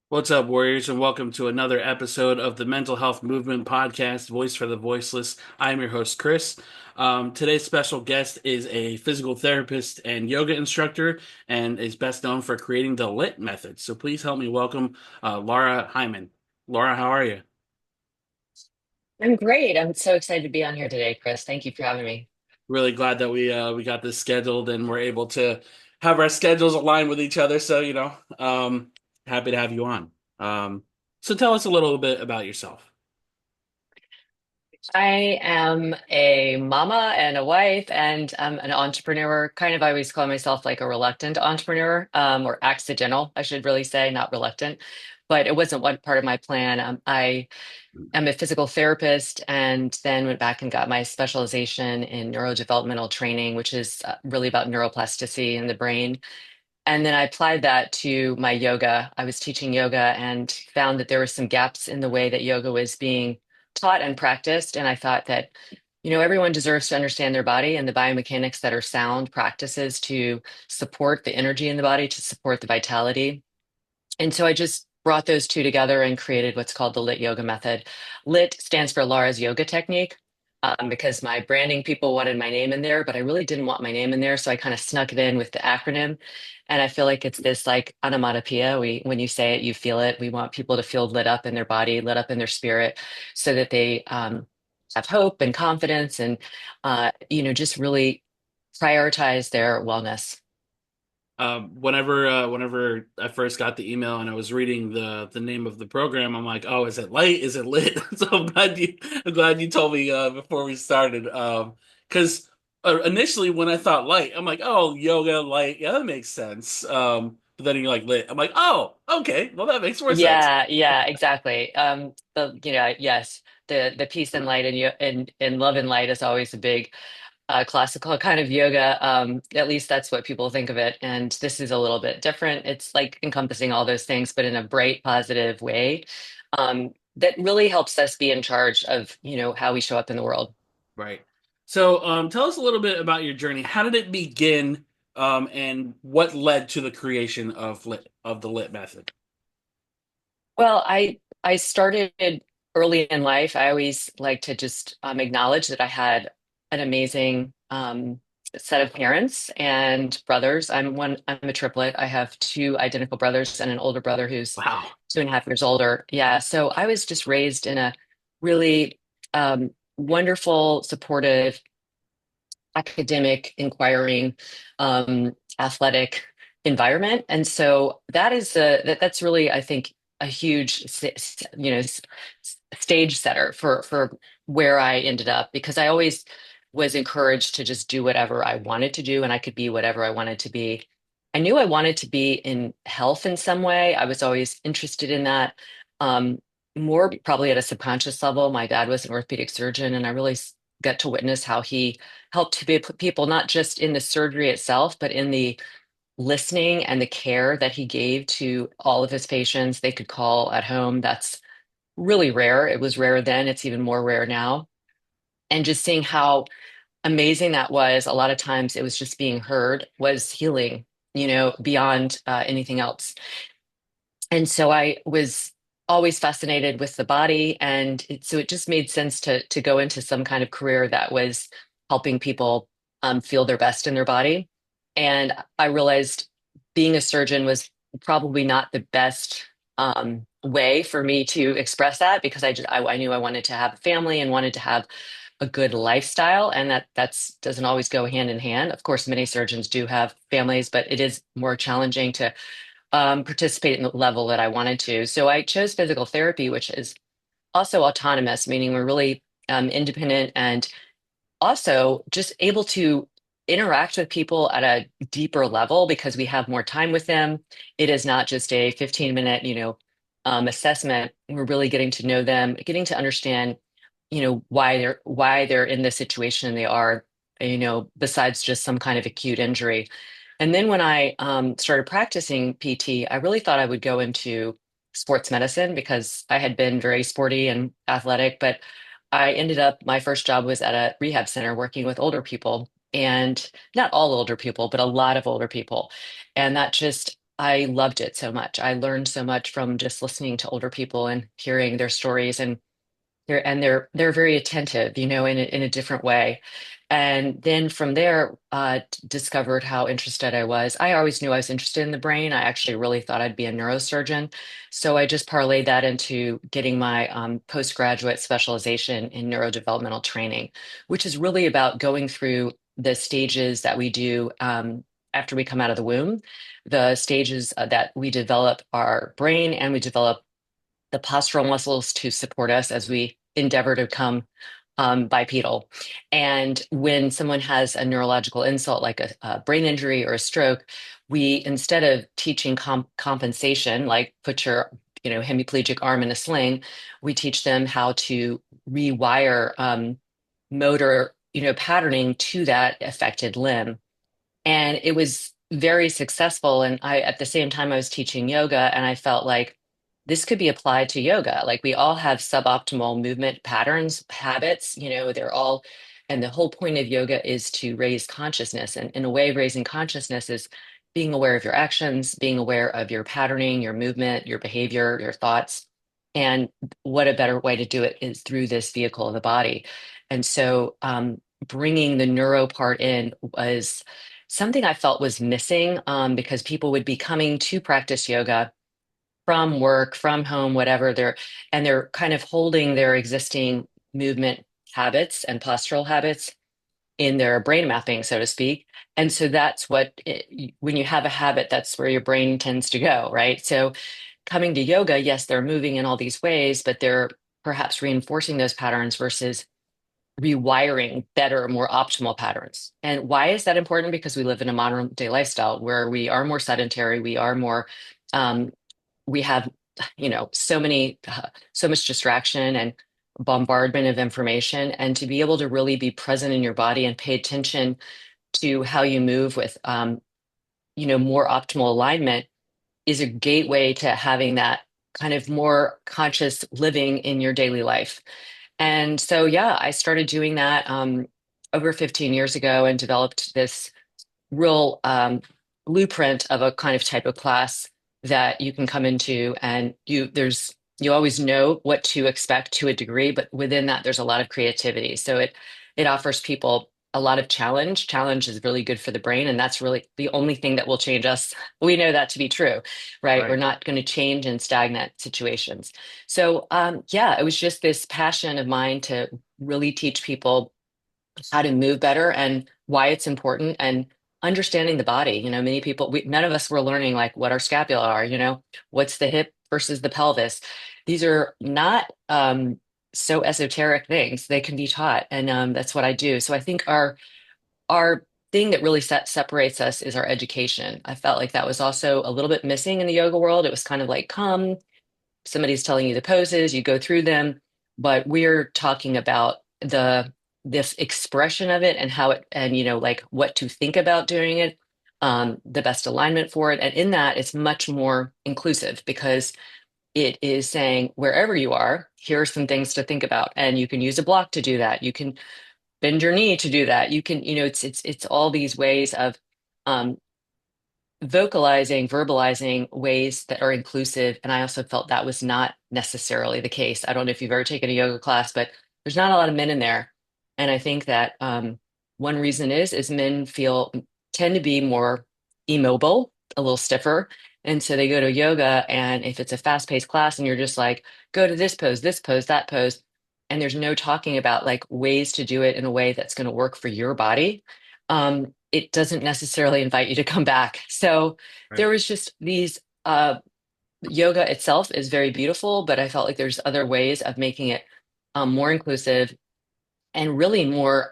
What's up, Warriors, and welcome to another episode of the Mental Health Movement Podcast, Voice for the Voiceless. I'm your host, Chris. Today's special guest is a physical therapist and yoga instructor and is best known for creating the LYT Method. So please help me welcome Lara Heimann. Laura, how are you? I'm great. I'm so excited to be on here today, Chris. Thank you for having me. Really glad that we got this scheduled and we're able to have our schedules align with each other. So, happy to have you on. Um, so tell us a little bit about yourself. I am a mama and a wife and I'm an entrepreneur. Kind of, I always call myself like a reluctant entrepreneur, or accidental, I should really say, not reluctant. But it wasn't one part of my plan. I am a physical therapist and then went back and got my specialization in neurodevelopmental training, which is really about neuroplasticity in the brain. And then I applied that to my yoga. I was teaching yoga and found that there were some gaps in the way that yoga was being taught and practiced. And I thought that, everyone deserves to understand their body and the biomechanics that are sound practices to support the energy in the body, to support the vitality. And so I just brought those two together and created what's called the LYT yoga method. LYT stands for Lara's yoga technique. Because my branding people wanted my name in there, but I really didn't want my name in there. So I kind of snuck it in with the acronym. And I feel like it's this like onomatopoeia. When you say it, you feel it. We want people to feel lit up in their body, lit up in their spirit so that they have hope and confidence and, just really prioritize their wellness. Whenever I first got the email and I was reading the name of the program, I'm like, oh, is it light? Is it lit? So I'm glad you told me before we started. Because initially when I thought light, I'm like, oh, yoga light, yeah, that makes sense. But then you're like lit, I'm like, oh, okay, well that makes more sense. Yeah, yeah, exactly. Yes, the peace and light and love and light is always a big classical kind of yoga. At least that's what people think of it. And this is a little bit different. It's like encompassing all those things, but in a bright, positive way. That really helps us be in charge of, how we show up in the world. Right. So tell us a little bit about your journey. How did it begin? And what led to the creation of the lit method? Well, I started early in life. I always like to just acknowledge that I had an amazing set of parents and brothers. I'm a triplet. I have two identical brothers and an older brother who's Wow. 2.5 years older. Yeah, so I was just raised in a really wonderful, supportive, academic, inquiring, athletic environment. And so that's really, I think, a huge, stage setter for where I ended up because I always was encouraged to just do whatever I wanted to do and I could be whatever I wanted to be. I knew I wanted to be in health in some way. I was always interested in that. Um, More probably at a subconscious level. My dad was an orthopedic surgeon, and I really got to witness how he helped to be people not just in the surgery itself, but in the listening and the care that he gave to all of his patients. They could call at home. That's really rare. It was rare then. It's even more rare now. And just seeing how amazing that was, a lot of times it was just being heard was healing, beyond anything else. And so I was always fascinated with the body, and so it just made sense to go into some kind of career that was helping people feel their best in their body. And I realized being a surgeon was probably not the best way for me to express that because I knew I wanted to have a family and wanted to have a good lifestyle, and that's doesn't always go hand in hand. Of course, many surgeons do have families, but it is more challenging to participate in the level that I wanted to. So I chose physical therapy, which is also autonomous, meaning we're really independent and also just able to interact with people at a deeper level because we have more time with them. It is not just a 15-minute, assessment. We're really getting to know them, getting to understand, why they're in the situation they are, besides just some kind of acute injury. And then when I started practicing PT, I really thought I would go into sports medicine because I had been very sporty and athletic, but I ended up, my first job was at a rehab center working with older people, and not all older people, but a lot of older people. And that just I loved it so much. I learned so much from just listening to older people and hearing their stories, and they're very attentive, in a different way. And then from there, discovered how interested I was. I always knew I was interested in the brain. I actually really thought I'd be a neurosurgeon. So I just parlayed that into getting my postgraduate specialization in neurodevelopmental training, which is really about going through the stages that we do after we come out of the womb, the stages that we develop our brain and we develop the postural muscles to support us as we endeavor to become bipedal. And when someone has a neurological insult like a brain injury or a stroke, we, instead of teaching compensation, like put your hemiplegic arm in a sling, we teach them how to rewire motor patterning to that affected limb. And it was very successful. And I, at the same time, I was teaching yoga, and I felt like this could be applied to yoga. Like we all have suboptimal movement patterns, habits, they're all, and the whole point of yoga is to raise consciousness. And in a way, raising consciousness is being aware of your actions, being aware of your patterning, your movement, your behavior, your thoughts. And what a better way to do it is through this vehicle of the body. And so, bringing the neuro part in was something I felt was missing, because people would be coming to practice yoga from work, from home, whatever and they're kind of holding their existing movement habits and postural habits in their brain mapping, so to speak. And so that's when you have a habit, that's where your brain tends to go, right? So coming to yoga, yes, they're moving in all these ways, but they're perhaps reinforcing those patterns versus rewiring better, more optimal patterns. And why is that important? Because we live in a modern day lifestyle where we are more sedentary, we are more, um, we have, so much distraction and bombardment of information. And to be able to really be present in your body and pay attention to how you move with, more optimal alignment is a gateway to having that kind of more conscious living in your daily life. And so, yeah, I started doing that over 15 years ago and developed this real blueprint of a kind of type of class that you can come into, and you always know what to expect to a degree, but within that there's a lot of creativity. So it offers people a lot of challenge. Challenge is really good for the brain, and that's really the only thing that will change us. We know that to be true, right? We're Right. not going to change in stagnant situations. So yeah, it was just this passion of mine to really teach people how to move better and why it's important, and understanding the body. Many people, none of us were learning like what our scapula are, what's the hip versus the pelvis. These are not so esoteric things. They can be taught. And that's what I do. So I think our thing that really separates us is our education. I felt like that was also a little bit missing in the yoga world. It was kind of like, come, somebody's telling you the poses, you go through them, but we're talking about this expression of it and how it, and like what to think about doing it, the best alignment for it. And in that, it's much more inclusive because it is saying wherever you are, here are some things to think about. And you can use a block to do that. You can bend your knee to do that. You can, it's all these ways of um, vocalizing, verbalizing ways that are inclusive. And I also felt that was not necessarily the case. I don't know if you've ever taken a yoga class, but there's not a lot of men in there. And I think that one reason is men tend to be more immobile, a little stiffer. And so they go to yoga, and if it's a fast-paced class and you're just like, go to this pose, that pose, and there's no talking about like ways to do it in a way that's going to work for your body, it doesn't necessarily invite you to come back. So there Right. was just these yoga itself is very beautiful, but I felt like there's other ways of making it more inclusive and really more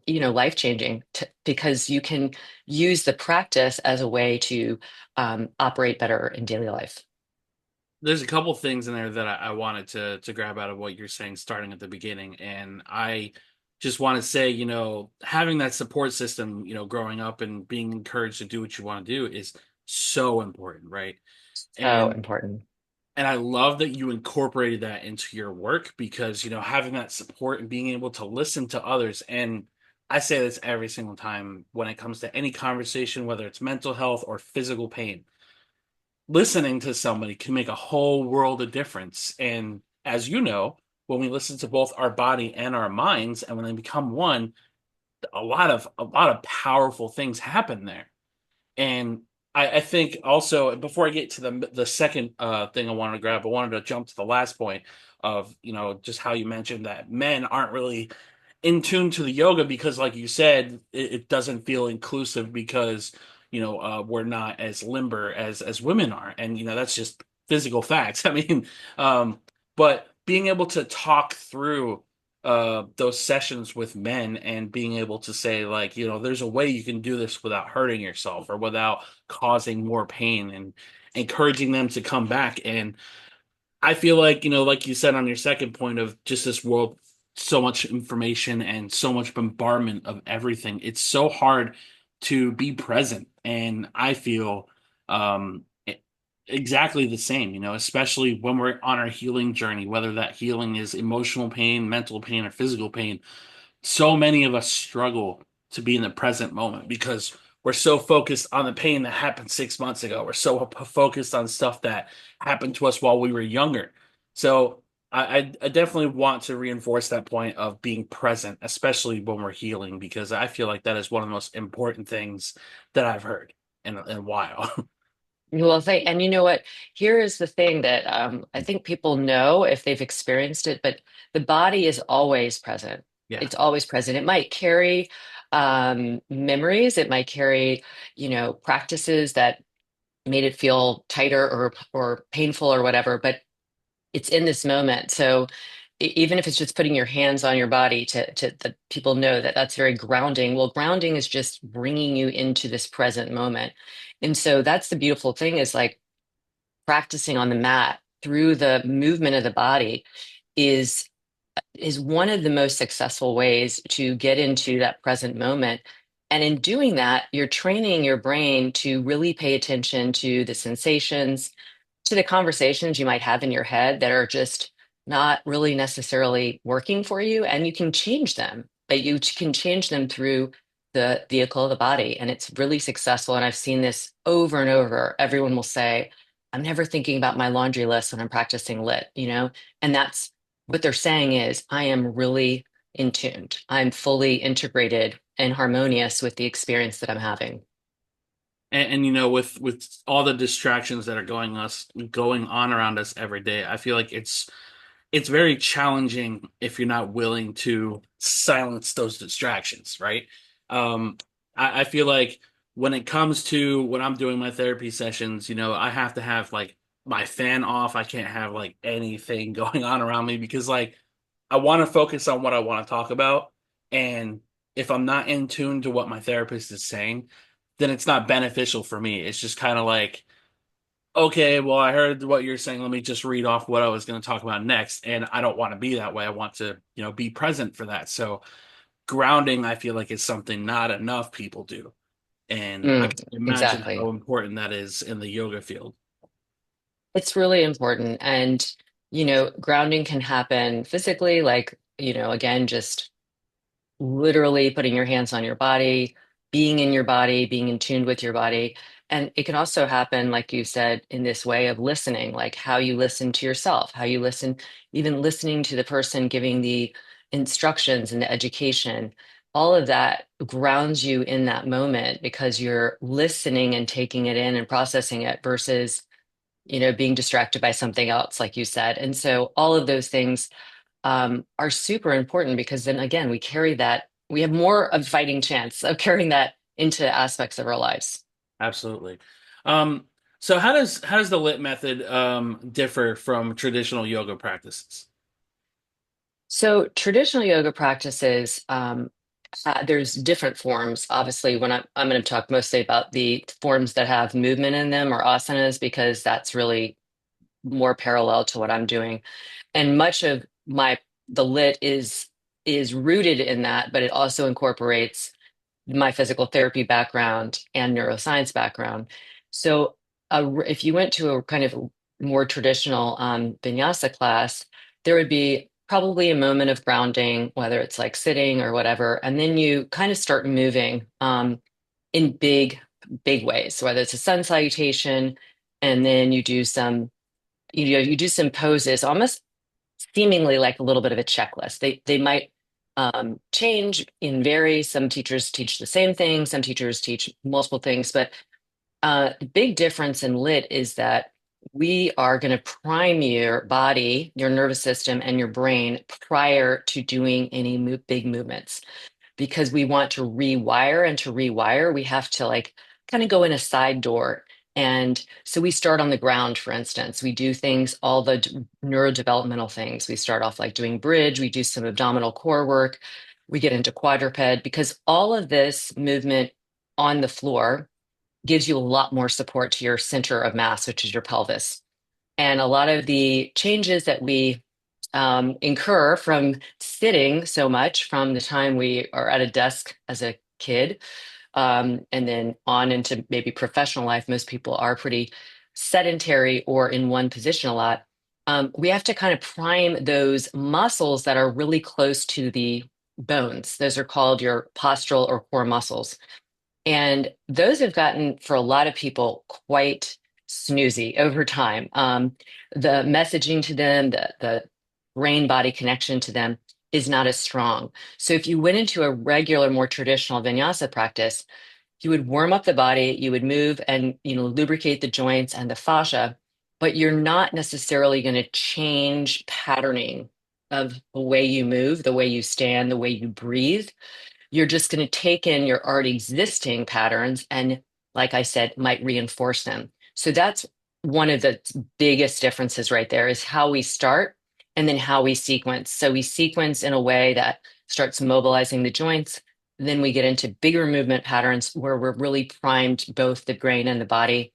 life changing because you can use the practice as a way to operate better in daily life. There's a couple things in there that I wanted to grab out of what you're saying, starting at the beginning, and I just want to say, having that support system, growing up and being encouraged to do what you want to do is so important, right? So And important. I love that you incorporated that into your work because, having that support and being able to listen to others. And I say this every single time when it comes to any conversation, whether it's mental health or physical pain. listening to somebody can make a whole world of difference. And as you know, when we listen to both our body and our minds, and when they become one, a lot of powerful things happen there. And I think also before I get to the second thing I wanted to grab, I wanted to jump to the last point of, just how you mentioned that men aren't really in tune to the yoga because, like you said, it doesn't feel inclusive because we're not as limber as women are, and that's just physical facts. I mean, but being able to talk through those sessions with men and being able to say, like, there's a way you can do this without hurting yourself or without causing more pain, and encouraging them to come back. And I feel like, like you said on your second point of just this world, so much information and so much bombardment of everything. It's so hard to be present. And I feel exactly the same, especially when we're on our healing journey, whether that healing is emotional pain, mental pain, or physical pain. So many of us struggle to be in the present moment because we're so focused on the pain that happened 6 months ago. We're so focused on stuff that happened to us while we were younger. So I definitely want to reinforce that point of being present, especially when we're healing, because I feel like that is one of the most important things that I've heard in a while. Well, and you know what? Here is the thing that I think people know if they've experienced it, but the body is always present. Yeah. It's always present. It might carry memories. It might carry, practices that made it feel tighter or painful or whatever, but it's in this moment. So even if it's just putting your hands on your body to that people know that that's very grounding. Well, grounding is just bringing you into this present moment. And so that's the beautiful thing is like practicing on the mat through the movement of the body is is one of the most successful ways to get into that present moment. And in doing that, you're training your brain to really pay attention to the sensations, to the conversations you might have in your head that are just not really necessarily working for you. And you can change them, but you can change them through the vehicle of the body. And it's really successful. And I've seen this over and over. Everyone will say, I'm never thinking about my laundry list when I'm practicing lit, And that's what they're saying is, I am really in tuned. I'm fully integrated and harmonious with the experience that I'm having. And with all the distractions that are going on around us every day, I feel like it's very challenging if you're not willing to silence those distractions, right? Um, I feel like when it comes to when I'm doing my therapy sessions, I have to have like my fan off. I can't have like anything going on around me because like I want to focus on what I want to talk about. And if I'm not in tune to what my therapist is saying, then it's not beneficial for me. It's just kind of like, okay, well, I heard what you're saying. Let me just read off what I was going to talk about next. And I don't want to be that way. I want to, be present for that. So grounding, I feel like is something not enough people do. And I Mm, can imagine how exactly. important that is in the yoga field. It's really important. And, grounding can happen physically, like, again, just literally putting your hands on your body, being in your body, being in tune with your body. And it can also happen, like you said, in this way of listening, like how you listen to yourself, how you listen, even listening to the person giving the instructions and the education. All of that grounds you in that moment because you're listening and taking it in and processing it versus, being distracted by something else, like you said. And so all of those things are super important because then again, we have more of a fighting chance of carrying that into aspects of our lives. Absolutely. Um, so how does the LYT method differ from traditional yoga practices? So traditional yoga practices, there's different forms. Obviously, when I'm going to talk mostly about the forms that have movement in them or asanas, because that's really more parallel to what I'm doing. And much of the lit is rooted in that, but it also incorporates my physical therapy background and neuroscience background. So, if you went to a kind of more traditional vinyasa class, there would be probably a moment of grounding, whether it's like sitting or whatever, and then you kind of start moving in big ways, whether it's a sun salutation. and then you do some poses, almost seemingly like a little bit of a checklist. They might change and vary. Some teachers teach the same thing, some teachers teach multiple things, but the big difference in lit is that we are going to prime your body, your nervous system, and your brain prior to doing any big movements, because we want to rewire, and to rewire we have to like kind of go in a side door. And so we start on the ground. For instance, we do things, all the neurodevelopmental things. We start off like doing bridge, we do some abdominal core work, we get into quadruped, because all of this movement on the floor gives you a lot more support to your center of mass, which is your pelvis. And a lot of the changes that we incur from sitting so much from the time we are at a desk as a kid, and then on into maybe professional life, most people are pretty sedentary or in one position a lot. We have to kind of prime those muscles that are really close to the bones. Those are called your postural or core muscles. And those have gotten, for a lot of people, quite snoozy over time. The messaging to them, the brain body connection to them is not as strong. So if you went into a regular, more traditional vinyasa practice, you would warm up the body, you would move and lubricate the joints and the fascia, but you're not necessarily going to change patterning of the way you move, the way you stand, the way you breathe. You're just going to take in your already existing patterns and, like I said, might reinforce them. So that's one of the biggest differences right there, is how we start and then how we sequence. So we sequence in a way that starts mobilizing the joints. Then we get into bigger movement patterns where we're really primed both the brain and the body.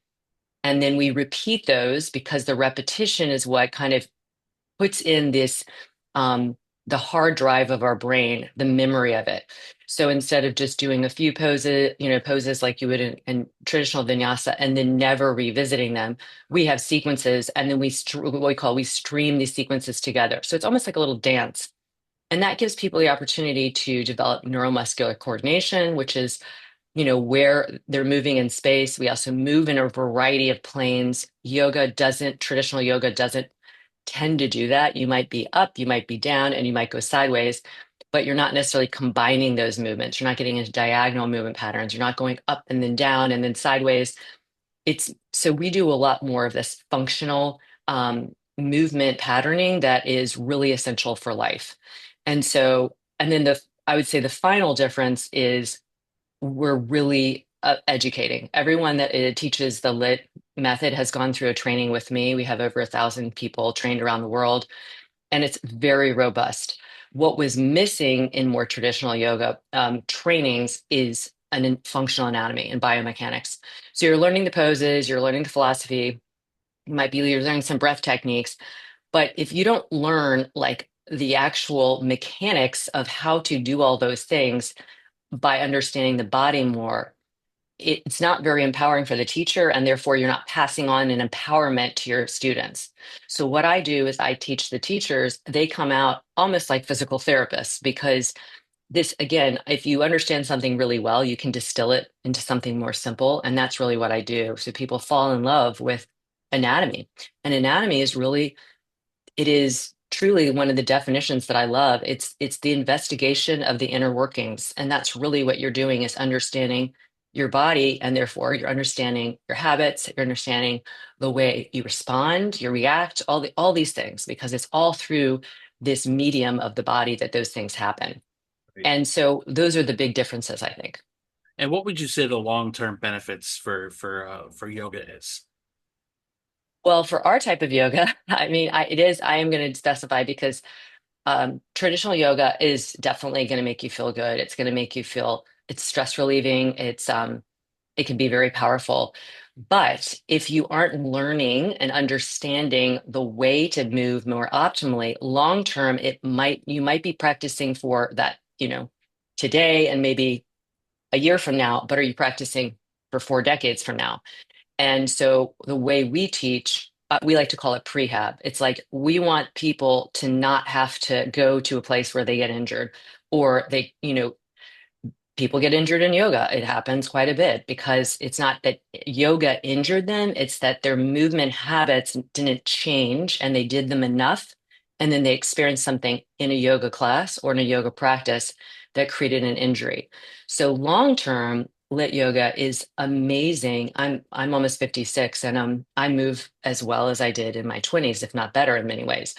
And then we repeat those, because the repetition is what kind of puts in this the hard drive of our brain, the memory of it. So instead of just doing a few poses like you would in traditional vinyasa and then never revisiting them, we have sequences, and then we stream these sequences together. So it's almost like a little dance. And that gives people the opportunity to develop neuromuscular coordination, which is, where they're moving in space. We also move in a variety of planes. Traditional yoga doesn't tend to do that. You might be up, you might be down, and you might go sideways, but you're not necessarily combining those movements. You're not getting into diagonal movement patterns. You're not going up and then down and then sideways. It's so we do a lot more of this functional movement patterning that is really essential for life. And then I would say the final difference is we're really educating. Everyone that teaches the LYT method has gone through a training with me. We have over 1,000 people trained around the world, and it's very robust. What was missing in more traditional yoga trainings is an functional anatomy and biomechanics. So you're learning the poses, you're learning the philosophy, you're learning some breath techniques, but if you don't learn like the actual mechanics of how to do all those things by understanding the body more, it's not very empowering for the teacher, and therefore you're not passing on an empowerment to your students. So what I do is I teach the teachers, they come out almost like physical therapists, because this, again, if you understand something really well, you can distill it into something more simple. And that's really what I do. So people fall in love with anatomy. And anatomy is really, it is truly one of the definitions that I love. It's the investigation of the inner workings, and that's really what you're doing, is understanding your body, and therefore you're understanding your habits, you're understanding the way you respond, you react, all these things, because it's all through this medium of the body that those things happen. Right. And so those are the big differences, I think. And what would you say the long-term benefits for yoga is? Well, for our type of yoga, I mean, I am going to specify, because traditional yoga is definitely going to make you feel good. It's going to make you feel, it's stress relieving. It can be very powerful. But if you aren't learning and understanding the way to move more optimally, long term, you might be practicing for that, today and maybe a year from now, but are you practicing for 4 decades from now? And so the way we teach, we like to call it prehab. It's like we want people to not have to go to a place where they get injured, or they, people get injured in yoga. It happens quite a bit because it's not that yoga injured them, it's that their movement habits didn't change and they did them enough. And then they experienced something in a yoga class or in a yoga practice that created an injury. So long term, lit yoga is amazing. I'm almost 56 and I move as well as I did in my 20s, if not better in many ways.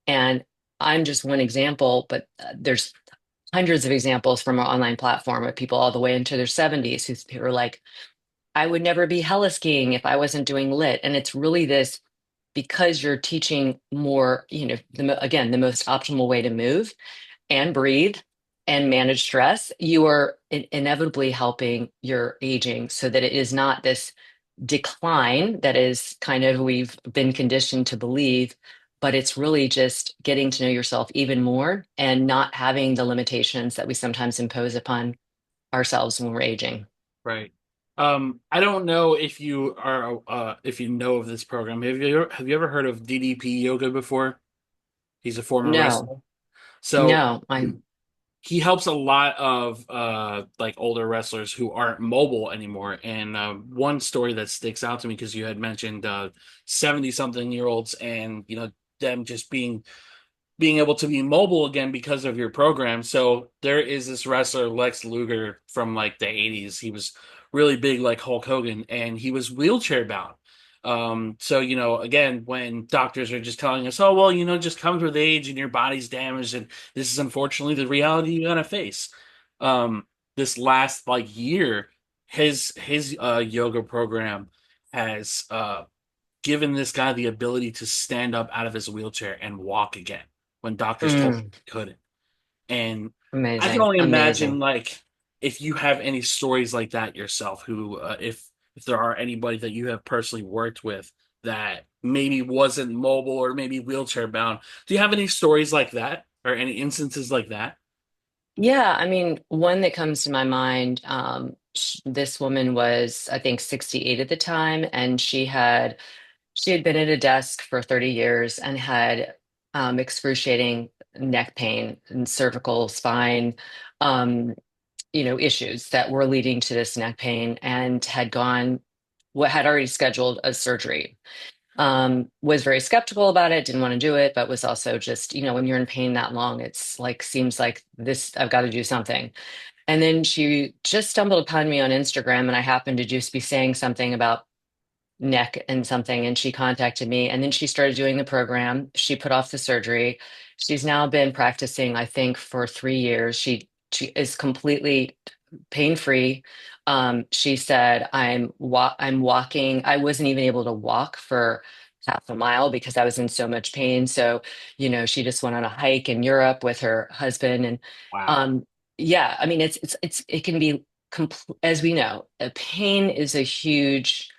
And I'm just one example, but there's hundreds of examples from our online platform of people all the way into their 70s who are like, I would never be heli skiing if I wasn't doing lit. And it's really this because you're teaching more, again, the most optimal way to move and breathe and manage stress, you are inevitably helping your aging so that it is not this decline that is kind of we've been conditioned to believe, but it's really just getting to know yourself even more and not having the limitations that we sometimes impose upon ourselves when we're aging. Right. I don't know if you know of this program. Have you ever heard of DDP yoga before? He's a former No, wrestler. So no, I, he helps a lot of like older wrestlers who aren't mobile anymore. And one story that sticks out to me because you had mentioned 70 something year olds and them just being able to be mobile again because of your program. So there is this wrestler, Lex Luger, from like the 80s. He was really big like Hulk Hogan, and he was wheelchair bound. So, again, when doctors are just telling us, oh, well, just comes with age and your body's damaged, and this is unfortunately the reality you're gonna face. This last like year, his yoga program has given this guy the ability to stand up out of his wheelchair and walk again when doctors told him mm, he couldn't. And I can amazing, only imagine amazing. like if you have any stories like that yourself, who if there are anybody that you have personally worked with that maybe wasn't mobile or maybe wheelchair bound. Do you have any stories like that or any instances like that? Yeah, I mean, one that comes to my mind, this woman was, I think, 68 at the time, and she had been at a desk for 30 years and had excruciating neck pain and cervical spine, um, issues that were leading to this neck pain and what had already scheduled a surgery. Was very skeptical about it, didn't want to do it, but was also just, when you're in pain that long, it's like, seems like this, I've got to do something. And then she just stumbled upon me on Instagram, and I happened to just be saying something about neck and something, and she contacted me, and then she started doing the program. She put off the surgery. She's now been practicing, I think, for 3 years. She is completely pain free. She said, I'm walking. I wasn't even able to walk for half a mile because I was in so much pain. So, she just went on a hike in Europe with her husband, and Wow. um, yeah, I mean, it can be as we know, pain is a huge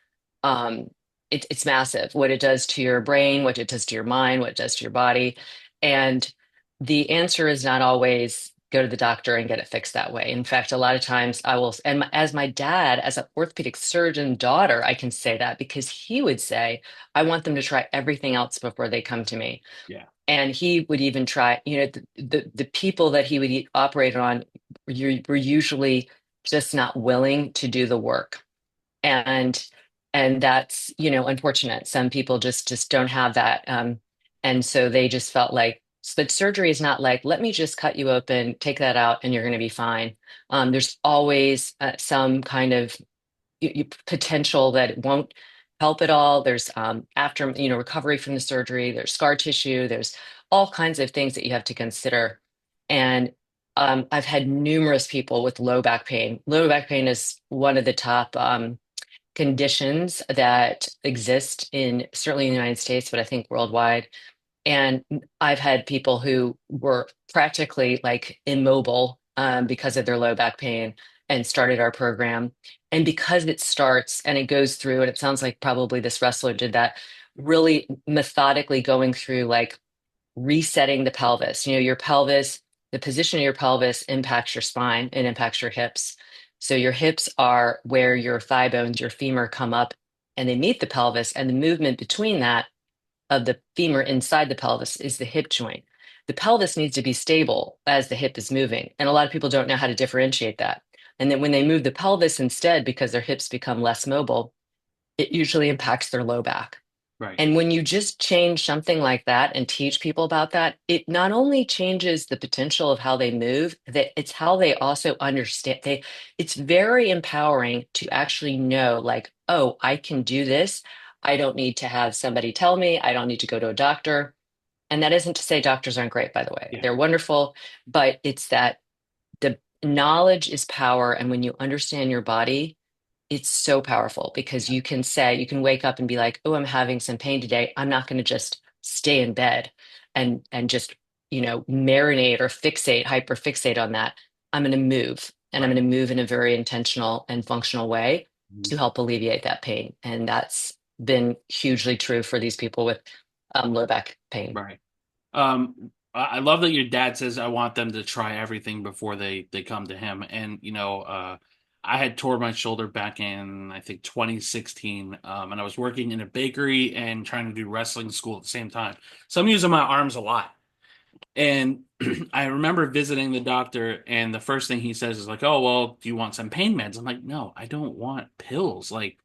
um, it's massive what it does to your brain, what it does to your mind, what it does to your body. And the answer is not always go to the doctor and get it fixed that way. In fact, a lot of times I will, and as my dad, as an orthopedic surgeon daughter, I can say that because he would say, I want them to try everything else before they come to me. Yeah. And he would even try, the people that he would operate on were usually just not willing to do the work, and that's unfortunate. Some people just don't have that, and so they just felt like, but surgery is not like, let me just cut you open, take that out, and you're going to be fine. There's always some kind of potential that it won't help at all. There's after recovery from the surgery, there's scar tissue, there's all kinds of things that you have to consider. And I've had numerous people with low back pain. Low back pain is one of the top conditions that exist in certainly in the United States, but I think worldwide. And I've had people who were practically like immobile because of their low back pain and started our program. And because it starts and it goes through, and it sounds like probably this wrestler did that, really methodically going through like resetting the pelvis. Your pelvis, the position of your pelvis impacts your spine and impacts your hips. So your hips are where your thigh bones, your femur come up and they meet the pelvis, and the movement between that of the femur inside the pelvis is the hip joint. The pelvis needs to be stable as the hip is moving. And a lot of people don't know how to differentiate that. And then when they move the pelvis instead, because their hips become less mobile, it usually impacts their low back. Right. And when you just change something like that and teach people about that, it not only changes the potential of how they move, that it's how they also understand. It's very empowering to actually know, like, oh, I can do this. I don't need to have somebody tell me. I don't need to go to a doctor. And that isn't to say doctors aren't great, by the way. Yeah. They're wonderful, but it's that the knowledge is power. And when you understand your body, it's so powerful because Yeah. you can say, you can wake up and be like, oh, I'm having some pain today. I'm not going to just stay in bed and just, marinate or fixate, hyperfixate on that. I'm going to move and I'm Right. going to move in a very intentional and functional way Mhm. to help alleviate that pain. And that's been hugely true for these people with low back pain. Right. I love that your dad says I want them to try everything before they come to him. And I had tore my shoulder back in I think 2016, and I was working in a bakery and trying to do wrestling school at the same time. So I'm using my arms a lot. And I remember visiting the doctor, and the first thing he says is like, "Oh, well, do you want some pain meds?" I'm like, "No, I don't want pills. Like,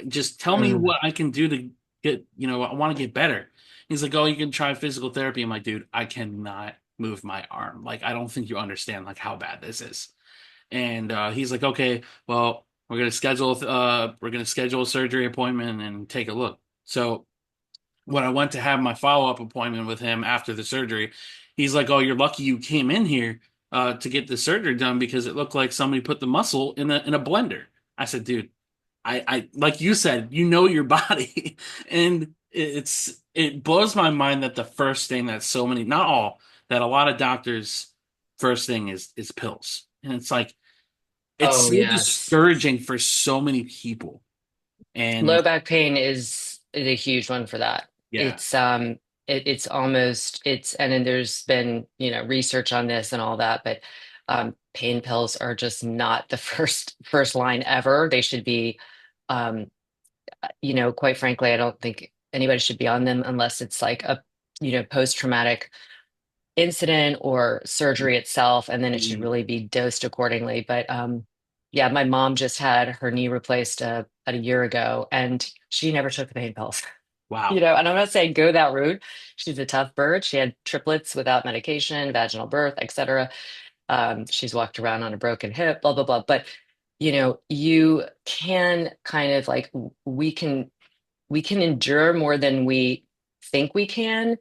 just tell me Mm. what I can do to get, I want to get better." He's like, "Oh, you can try physical therapy." I'm like, "Dude, I cannot move my arm. Like, I don't think you understand like how bad this is." And he's like, "Okay, well, we're gonna schedule a surgery appointment and take a look." So when I went to have my follow-up appointment with him after the surgery, he's like, "Oh, you're lucky you came in here to get the surgery done because it looked like somebody put the muscle in a blender." I said, "Dude, I like you said, you know your body." And it blows my mind that the first thing that so many, not all, that a lot of doctors first thing is pills. And it's like it's Oh, so yes. discouraging for so many people. And Low back pain is a huge one for that. yeah, It's almost it's and then there's been, research on this and all that, but pain pills are just not the first line ever. They should be um, quite frankly, I don't think anybody should be on them unless it's like a, post-traumatic incident or surgery itself, and then it should mm, really be dosed accordingly. But yeah, my mom just had her knee replaced about a year ago, and she never took the pain pills. wow. And I'm not saying go that route. She's a tough bird. She had triplets without medication, vaginal birth, etc. She's walked around on a broken hip, blah blah blah. But you can kind of like we can endure more than we think we can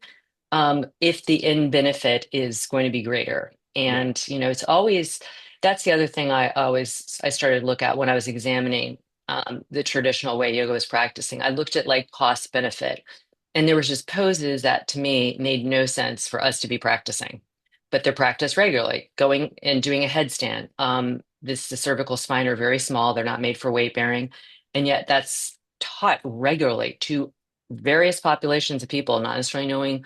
if the end benefit is going to be greater. Yeah. And, it's always, that's the other thing I started to look at when I was examining the traditional way yoga was practicing. I looked at like cost benefit, and there was just poses that to me made no sense for us to be practicing, but they're practiced regularly, going and doing a headstand. The cervical spine are very small. They're not made for weight bearing. And yet that's taught regularly to various populations of people, not necessarily knowing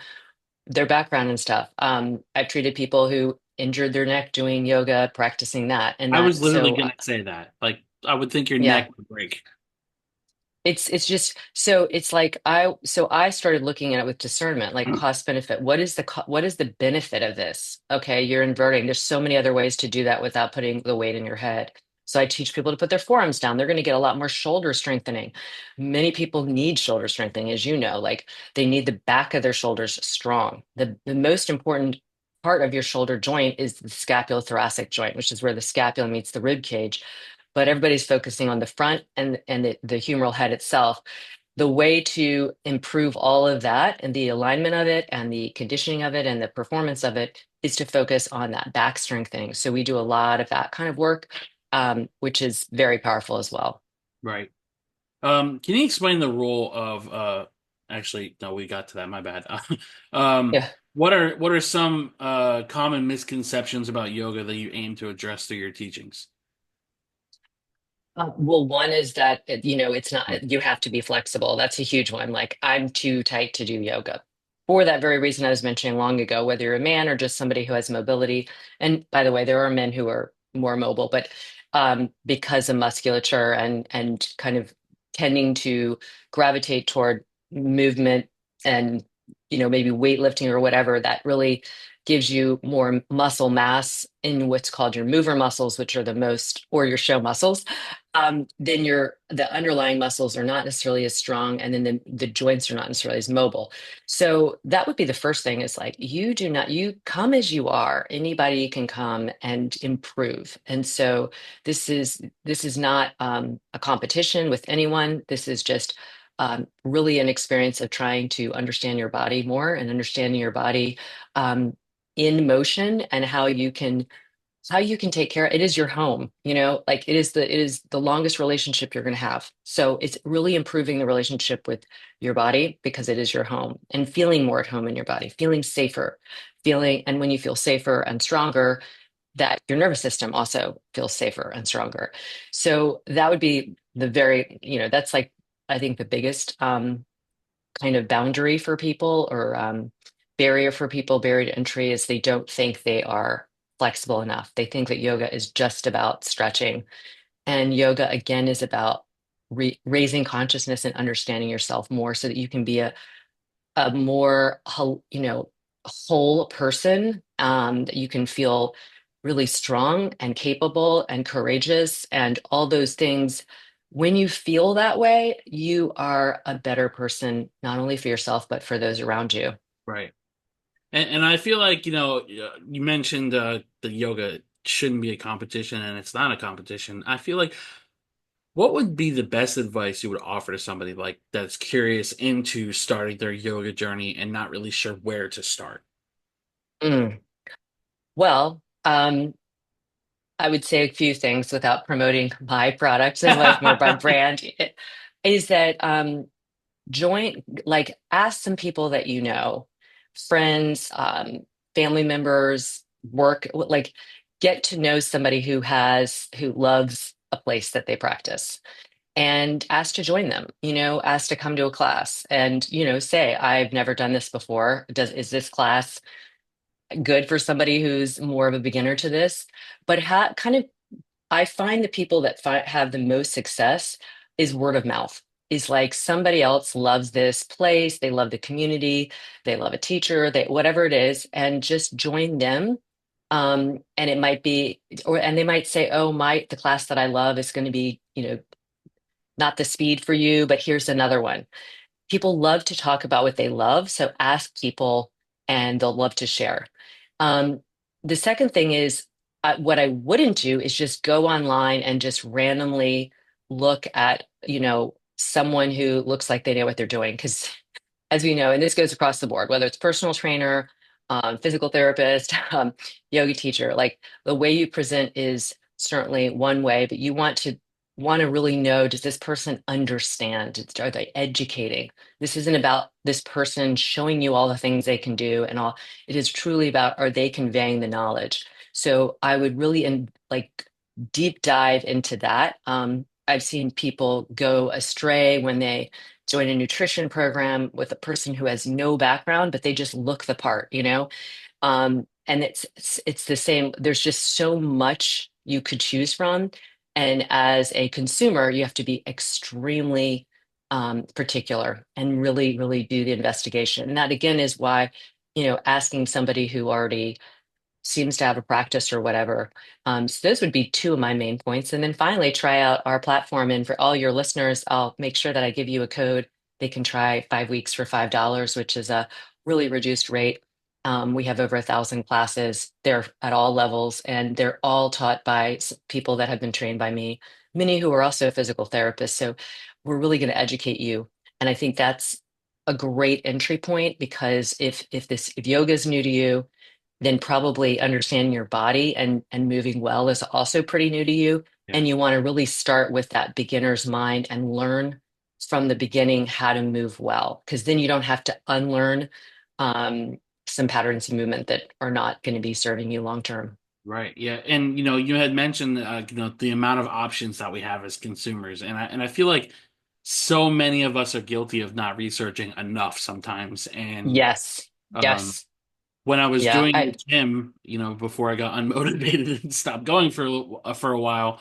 their background and stuff. I've treated people who injured their neck doing yoga, practicing that, and I was that. literally So gonna say that. Like, I would think your yeah, neck would break. it's just so it's like I started looking at it with discernment, like cost benefit. What is the benefit of this? Okay, you're inverting. There's so many other ways to do that without putting the weight in your head. So I teach people to put their forearms down. They're going to get a lot more shoulder strengthening. Many people need shoulder strengthening, as you know, like they need the back of their shoulders strong. The most important part of your shoulder joint is the scapulothoracic joint, which is where the scapula meets the rib cage, but everybody's focusing on the front and the humeral head itself. The way to improve all of that and the alignment of it and the conditioning of it and the performance of it is to focus on that back strengthening. So we do a lot of that kind of work, which is very powerful as well. Right. Can you explain the role of actually no, we got to that, my bad. Yeah. What are some common misconceptions about yoga that you aim to address through your teachings? Well, one is that, it's not, you have to be flexible. That's a huge one. Like, I'm too tight to do yoga for that very reason I was mentioning long ago, whether you're a man or just somebody who has mobility. And by the way, there are men who are more mobile, but because of musculature and kind of tending to gravitate toward movement and, maybe weightlifting or whatever, that really gives you more muscle mass in what's called your mover muscles, which are the most, or your show muscles, then the underlying muscles are not necessarily as strong, and then the joints are not necessarily as mobile. So that would be the first thing is like you come as you are. Anybody can come and improve. And so this is not a competition with anyone. This is just really an experience of trying to understand your body more and understanding your body um, in motion and how you can take care. It is your home, like it is the longest relationship you're going to have. So it's really improving the relationship with your body because it is your home and feeling more at home in your body, feeling safer, and when you feel safer and stronger, that your nervous system also feels safer and stronger. So that would be that's like, I think the biggest kind of boundary for people or barrier for people, barrier to entry is they don't think they are flexible enough. They think that yoga is just about stretching. And yoga, again, is about raising consciousness and understanding yourself more so that you can be a more, whole person, that you can feel really strong and capable and courageous and all those things. When you feel that way, you are a better person, not only for yourself, but for those around you. Right. And I feel like, you mentioned the yoga shouldn't be a competition and it's not a competition. I feel like what would be the best advice you would offer to somebody like that's curious into starting their yoga journey and not really sure where to start? Mm. Well, I would say a few things without promoting my product and much more my brand, is that join, like, ask some people that you know, friends, family members, work, like, get to know somebody who loves a place that they practice and ask to join them, ask to come to a class and, say, I've never done this before. Is this class good for somebody who's more of a beginner to this? But kind of, I find the people that have the most success is word of mouth. Is like somebody else loves this place, they love the community, they love a teacher, they whatever it is, and just join them. And it might be, and they might say, "Oh, the class that I love is going to be, not the speed for you, but here's another one." People love to talk about what they love, so ask people and they'll love to share. Um, the second thing is, what I wouldn't do is just go online and just randomly look at, someone who looks like they know what they're doing. Because as we know, and this goes across the board, whether it's personal trainer, physical therapist, yoga teacher, like the way you present is certainly one way, but you want to really know, does this person understand? Are they educating? This isn't about this person showing you all the things they can do and all. It is truly about, are they conveying the knowledge? So I would really like deep dive into that. I've seen people go astray when they join a nutrition program with a person who has no background, but they just look the part. And it's the same. There's just so much you could choose from. And as a consumer, you have to be extremely particular and really, really do the investigation. And that again is why, asking somebody who already seems to have a practice or whatever. So those would be two of my main points. And then finally, try out our platform. And for all your listeners, I'll make sure that I give you a code. They can try 5 weeks for $5, which is a really reduced rate. We have over 1,000 classes. They're at all levels, and they're all taught by people that have been trained by me, many who are also physical therapists. So we're really going to educate you. And I think that's a great entry point because if yoga is new to you, then probably understanding your body and moving well is also pretty new to you. Yeah. And you want to really start with that beginner's mind and learn from the beginning how to move well, because then you don't have to unlearn um, some patterns of movement that are not going to be serving you long term. Right. Yeah. And you had mentioned the amount of options that we have as consumers, and I feel like so many of us are guilty of not researching enough sometimes. And Yes. um, Yes. when I was Yeah. doing the gym, before I got unmotivated and stopped going for a while,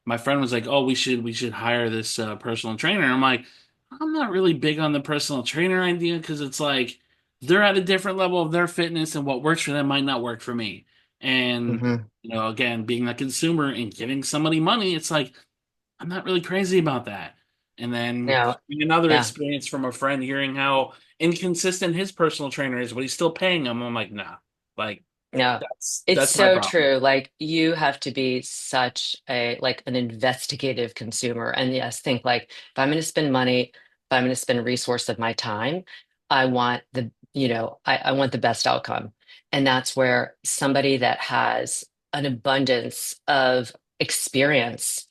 my friend was like, "Oh, we should hire this personal trainer." I'm like, I'm not really big on the personal trainer idea because it's like they're at a different level of their fitness, and what works for them might not work for me. And, Hmm. again, being a consumer and giving somebody money, it's like, I'm not really crazy about that. And then No, having another yeah. experience from a friend hearing how inconsistent his personal trainer is, but he's still paying him. I'm like, nah, like Yeah, it's that's my so problem. true. Like you have to be such a like an investigative consumer. And yes, think like if I'm going to spend money, if I'm going to spend a resource of my time, I want I want the best outcome. And that's where somebody that has an abundance of experience,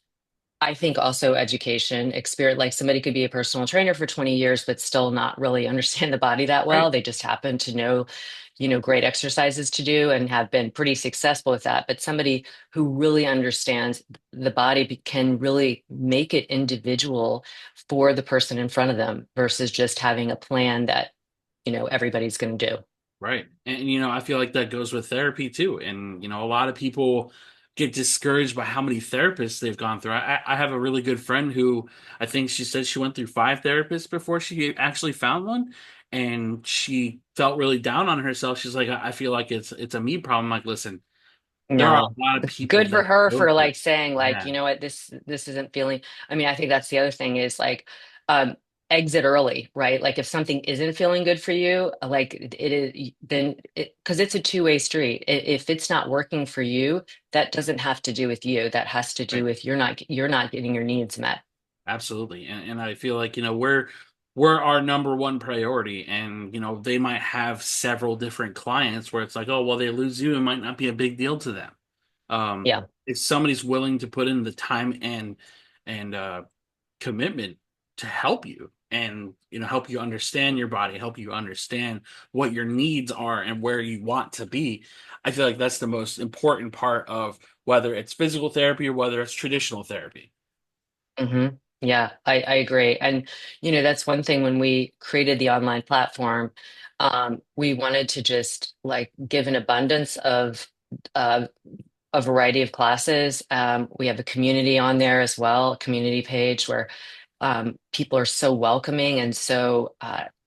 I think also education, experience, like somebody could be a personal trainer for 20 years, but still not really understand the body that well. Right, They just happen to know, great exercises to do and have been pretty successful with that. But somebody who really understands the body can really make it individual for the person in front of them versus just having a plan that, everybody's going to do. right. And I feel like that goes with therapy too. And a lot of people get discouraged by how many therapists they've gone through. I have a really good friend who I think she said she went through 5 therapists before she actually found one. And she felt really down on herself. She's like, I feel like it's a me problem. Like, listen, there are No. a lot of people Good for that her go for through. like saying like, Yeah, you know what, this isn't feeling. I mean, I think that's the other thing is like um exit early, right? Like if something isn't feeling good for you, like it is then because it's a two-way street. If it's not working for you, that doesn't have to do with you. That has to do right. with you're not getting your needs met. Absolutely. And I feel like, we're our number one priority. And, they might have several different clients where it's like, oh, well, they lose you, it might not be a big deal to them. Yeah. If somebody's willing to put in the time and commitment to help you and help you understand your body, help you understand what your needs are and where you want to be, I feel like that's the most important part of whether it's physical therapy or whether it's traditional therapy. Hmm. Yeah, I agree. And, that's one thing when we created the online platform, we wanted to just like give an abundance of uh, a variety of classes. We have a community on there as well, a community page where people are so welcoming and so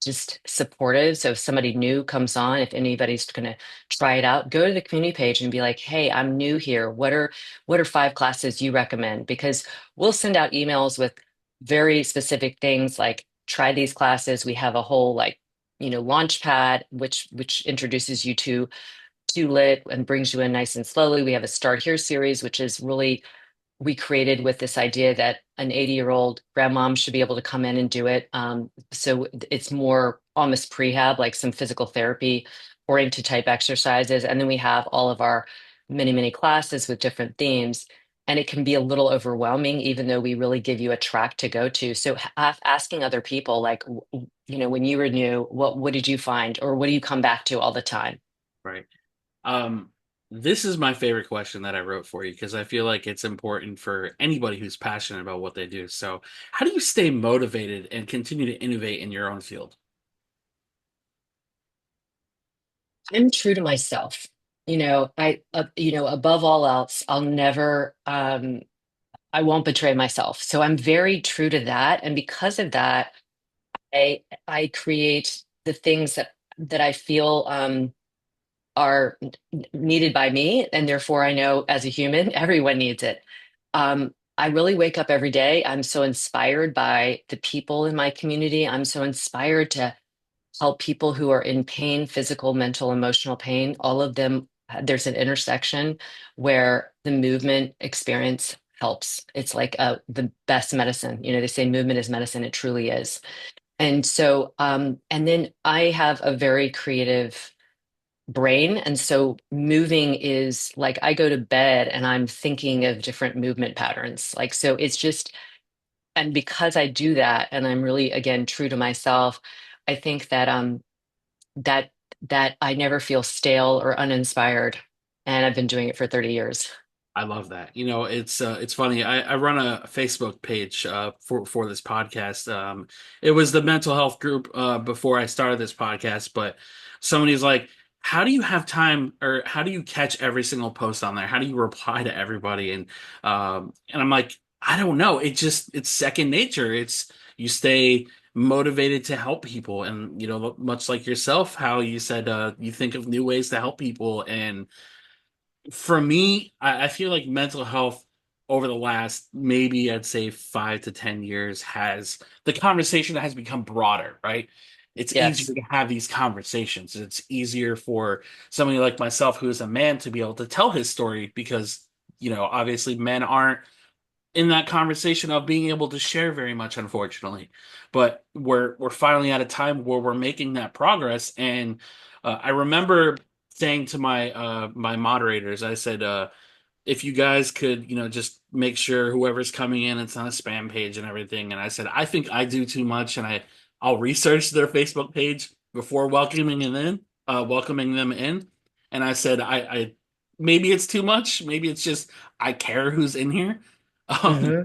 just supportive. So if somebody new comes on, if anybody's going to try it out, go to the community page and be like, "Hey, I'm new here. What are 5 classes you recommend?" Because we'll send out emails with very specific things like try these classes. We have a whole like launch pad which introduces you to lit and brings you in nice and slowly. We have a start here series, which is really we created with this idea that an 80-year-old grandmom should be able to come in and do it. So it's more almost prehab, like some physical therapy oriented type exercises. And then we have all of our many, many classes with different themes. And it can be a little overwhelming, even though we really give you a track to go to. So asking other people, like, when you were new, what did you find? Or what do you come back to all the time? Right. Um, this is my favorite question that I wrote for you because I feel like it's important for anybody who's passionate about what they do. So, how do you stay motivated and continue to innovate in your own field? I'm true to myself. Above all else, I won't betray myself. So I'm very true to that. And because of that, I create the things that I feel are needed by me. And therefore, I know as a human, everyone needs it. I really wake up every day. I'm so inspired by the people in my community. I'm so inspired to help people who are in pain, physical, mental, emotional pain. All of them, there's an intersection where the movement experience helps. It's like the best medicine. They say movement is medicine. It truly is. And so, and then I have a very creative brain. And so moving is like I go to bed and I'm thinking of different movement patterns. Like, so it's just, and because I do that and I'm really, again, true to myself, I think that that I never feel stale or uninspired. And I've been doing it for 30 years. I love that. It's funny. I run a Facebook page for this podcast. It was the mental health group before I started this podcast, but somebody's like, "How do you have time, or how do you catch every single post on there? How do you reply to everybody?" And I'm like, I don't know. It's second nature. It's you stay motivated to help people. And, much like yourself, how you said you think of new ways to help people. And for me, I feel like mental health over the last maybe I'd say 5 to 10 years has the conversation has become broader, right? It's easier Yes. to have these conversations. It's easier for somebody like myself who is a man to be able to tell his story because, obviously men aren't in that conversation of being able to share very much, unfortunately. But we're finally at a time where we're making that progress. And I remember saying to my moderators, I said, if you guys could, just make sure whoever's coming in, it's on a spam page and everything. And I said, I think I do too much, and I'll research their Facebook page before welcoming them in. And I said, I maybe it's too much, maybe it's just I care who's in here. Um, Hmm.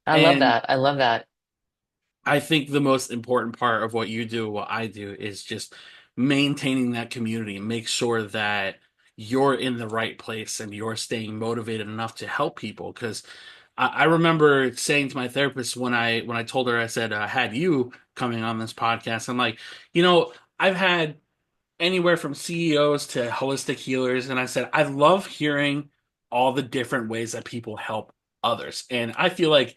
I love and that. I love that. I think the most important part of what you do, what I do, is just maintaining that community and make sure that you're in the right place and you're staying motivated enough to help people. Because I remember saying to my therapist when I told her I said I had you coming on this podcast, I'm like, I've had anywhere from CEOs to holistic healers, and I said I love hearing all the different ways that people help others, and I feel like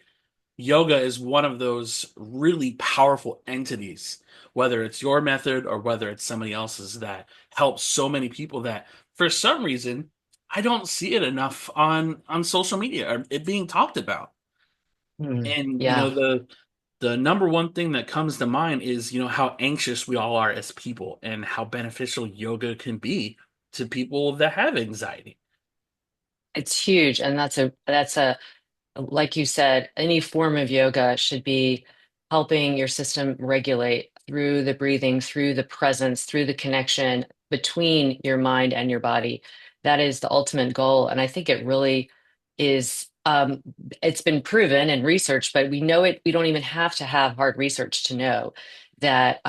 yoga is one of those really powerful entities, whether it's your method or whether it's somebody else's, that helps so many people that for some reason I don't see it enough on social media or it being talked about. Mm. And Yeah. the number one thing that comes to mind is how anxious we all are as people and how beneficial yoga can be to people that have anxiety. It's huge. And that's a like you said, any form of yoga should be helping your system regulate through the breathing, through the presence, through the connection between your mind and your body. That is the ultimate goal. And I think it really is, it's been proven and researched, but we know it, we don't even have to have hard research to know that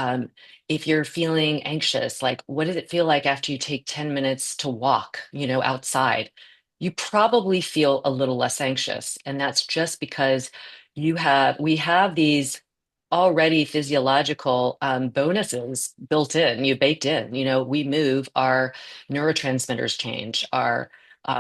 if you're feeling anxious, like what does it feel like after you take 10 minutes to walk, outside? You probably feel a little less anxious. And that's just because we have these already physiological bonuses built in, you baked in. We move, our neurotransmitters change, our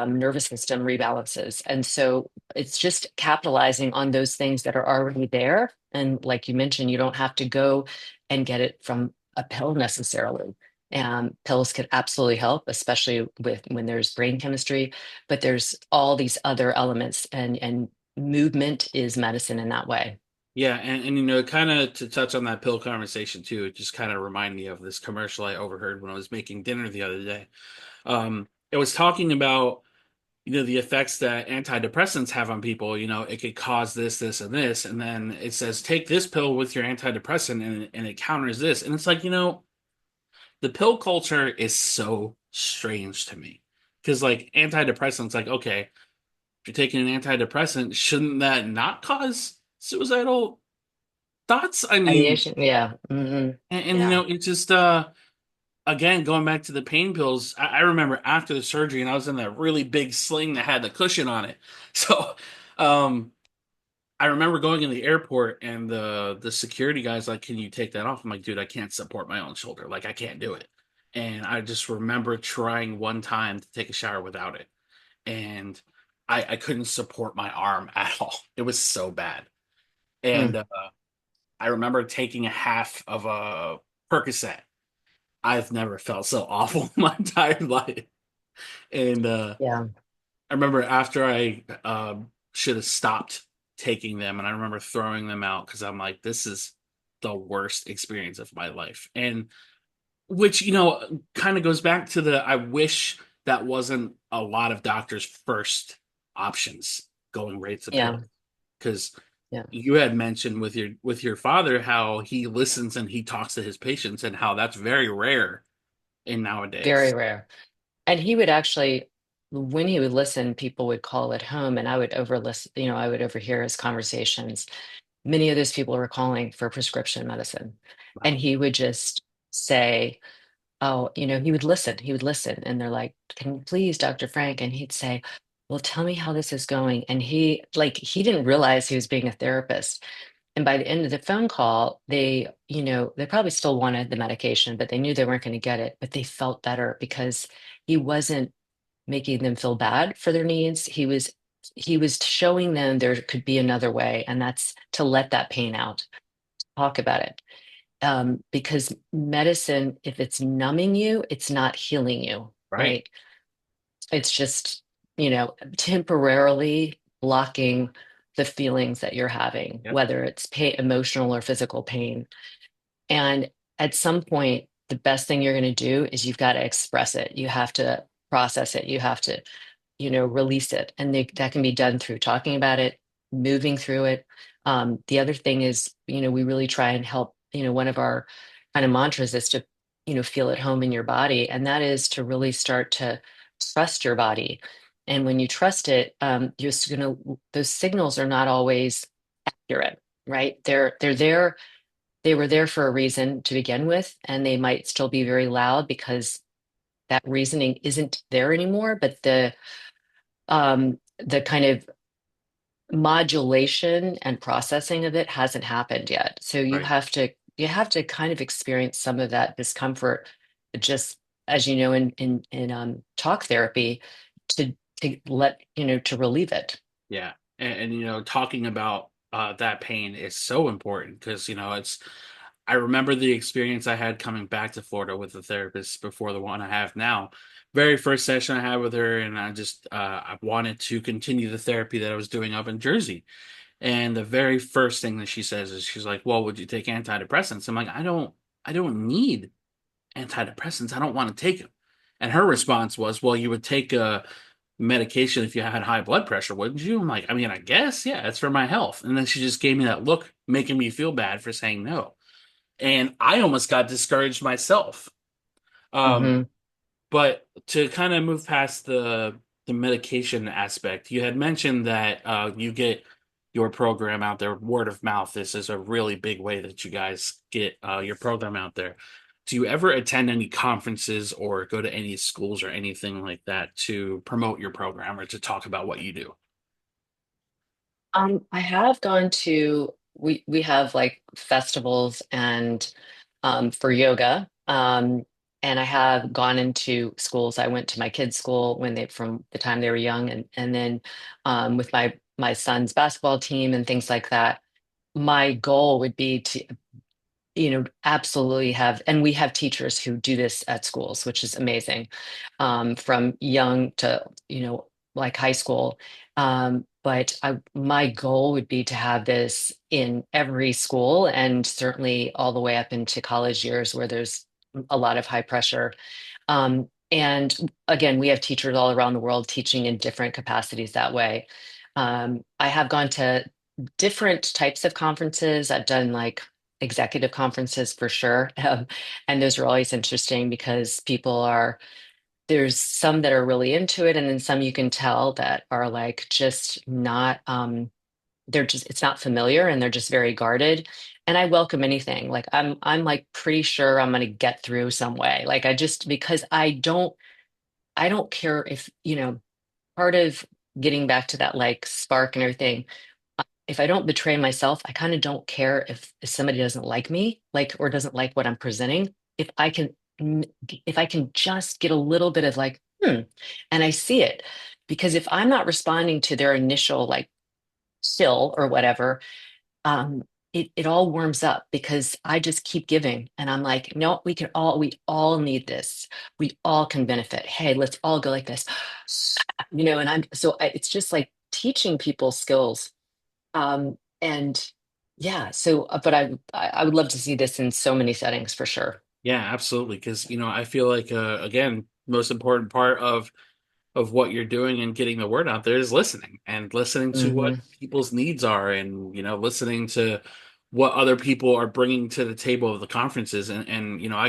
nervous system rebalances. And so it's just capitalizing on those things that are already there. And like you mentioned, you don't have to go and get it from a pill necessarily. And pills could absolutely help, especially with when there's brain chemistry, but there's all these other elements, and movement is medicine in that way. Yeah, and kind of to touch on that pill conversation too, it just kind of reminded me of this commercial I overheard when I was making dinner the other day. It was talking about, the effects that antidepressants have on people. It could cause this, this, and this, and then it says take this pill with your antidepressant, and it counters this, and it's like, the pill culture is so strange to me because like antidepressants, like okay, if you're taking an antidepressant, shouldn't that not cause suicidal thoughts? I mean, Ideation, yeah. Hmm. and Yeah. it's just again going back to the pain pills. I remember after the surgery, and I was in that really big sling that had the cushion on it. So, um, I remember going in the airport, and the security guy's like, "Can you take that off?" I'm like, "Dude, I can't support my own shoulder. Like, I can't do it." And I just remember trying one time to take a shower without it, and I couldn't support my arm at all. It was so bad. And Mm. I remember taking a half of a Percocet. I've never felt so awful in my entire life. And Yeah. I remember after I should have stopped taking them, and I remember throwing them out because I'm like, this is the worst experience of my life. And which, kind of goes back to the I wish that wasn't a lot of doctors' first options going right to Yeah. pill. Because Yeah. you had mentioned with your father how he listens and he talks to his patients and how that's very rare in Very nowadays. rare. And he would actually, when he would listen, people would call at home, and I would I would overhear his conversations. Many of those people were calling for prescription medicine. And Wow. he would just say, oh, he would listen. And they're like, can you please, Dr. Frank? And he'd say, well, tell me how this is going. And he didn't realize he was being a therapist. And by the end of the phone call, they probably still wanted the medication, but they knew they weren't going to get it. But they felt better because he wasn't making them feel bad for their needs. He was showing them there could be another way, and that's to let that pain out, talk about it. Because medicine, if it's numbing you, it's not healing you, Right. right? It's just, temporarily blocking the feelings that you're having, Yep. whether it's pain, emotional or physical pain. And at some point, the best thing you're going to do is you've got to express it. You have to process it. You have to, release it. And that can be done through talking about it, moving through it. The other thing is, we really try and help, one of our kind of mantras is to, feel at home in your body. And that is to really start to trust your body. And when you trust it, you're just those signals are not always accurate, right? They're there, they were there for a reason to begin with, and they might still be very loud because that reasoning isn't there anymore. But the kind of modulation and processing of it hasn't happened yet. So Right. you have to kind of experience some of that discomfort, just as you know in talk therapy, to to relieve it. Yeah. And talking about that pain is so important because, I remember the experience I had coming back to Florida with the therapist before the one I have now. Very first session I had with her, and I wanted to continue the therapy that I was doing up in Jersey. And the very first thing that she says is she's like, "Well, would you take antidepressants?" I'm like, I don't need antidepressants. I don't want to take them." And her response was, "Well, you would take a medication if you had high blood pressure, wouldn't you?" I'm like, I mean, I guess, yeah, it's for my health. And then she just gave me that look, making me feel bad for saying no. And I almost got discouraged myself. Um, Hmm. but to kind of move past the medication aspect, you had mentioned that you get your program out there, word of mouth. This is a really big way that you guys get your program out there. Do you ever attend any conferences or go to any schools or anything like that to promote your program or to talk about what you do? I have gone to we have like festivals and for yoga. And I have gone into schools. I went to my kids' school when they from the time they were young, and then with my son's basketball team and things like that. My goal would be to absolutely have, and we have teachers who do this at schools, which is amazing, from young to, like high school. But my goal would be to have this in every school and certainly all the way up into college years where there's a lot of high pressure. And again, we have teachers all around the world teaching in different capacities that way. I have gone to different types of conferences. I've done like executive conferences for sure. And those are always interesting because there's some that are really into it, and then some you can tell that are like just not, it's not familiar and they're just very guarded. And I welcome anything. Like I'm like pretty sure I'm going to get through some way. Like because I don't care if, part of getting back to that like spark and everything, if I don't betray myself, I kind of don't care if somebody doesn't like me, like, or doesn't like what I'm presenting. If I can, if I can just get a little bit of like, and I see it, because if I'm not responding to their initial like chill or whatever, um, it all warms up because I just keep giving, and I'm like, no, we all need this. We all can benefit. Hey, let's all go like this, and it's just like teaching people skills, and yeah, but I would love to see this in so many settings for sure. Yeah, absolutely. Because, I feel like, again, most important part of what you're doing and getting the word out there is listening and listening to what Hmm. people's needs are and, listening to what other people are bringing to the table of the conferences. And I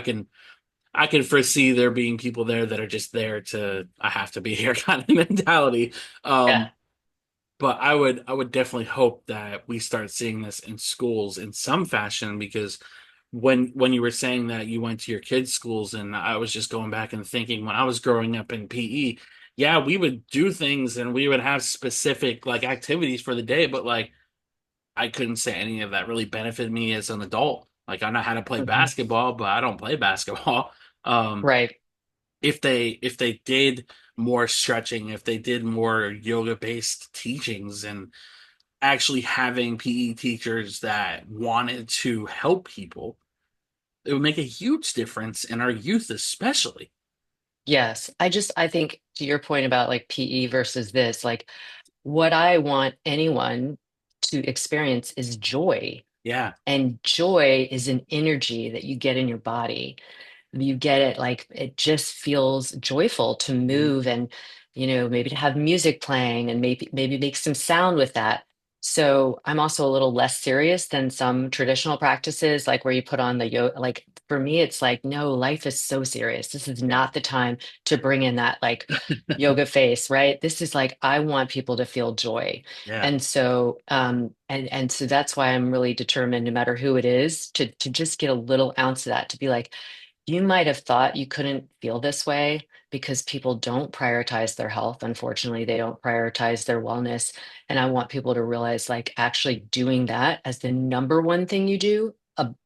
can foresee there being people there that are just there to, I have to be here kind of mentality. Yeah. Um, but I would definitely hope that we start seeing this in schools in some fashion because when you were saying that you went to your kids' schools and I was just going back and thinking when I was growing up in PE, yeah, we would do things and we would have specific like activities for the day, but like I couldn't say any of that really benefited me as an adult. Like I know how to play Mhm. basketball, but I don't play basketball. Um, Right. if they did more stretching, if they did more yoga based teachings, and actually having PE teachers that wanted to help people, it would make a huge difference in our youth, especially. Yes. I think to your point about like PE versus this, like what I want anyone to experience is joy. Yeah. And joy is an energy that you get in your body. You get it, like it just feels joyful to Mhm. move and maybe to have music playing and maybe make some sound with that. So I'm also a little less serious than some traditional practices, like where you put on the yoga. Like for me it's like, no, life is so serious. This is Yeah. not the time to bring in that like yoga face, right? This is like, I want people to feel joy. Yeah. And so that's why I'm really determined, no matter who it is, to just get a little ounce of that, to be like, you might have thought you couldn't feel this way because people don't prioritize their health. Unfortunately, they don't prioritize their wellness. And I want people to realize, like, actually doing that as the number one thing you do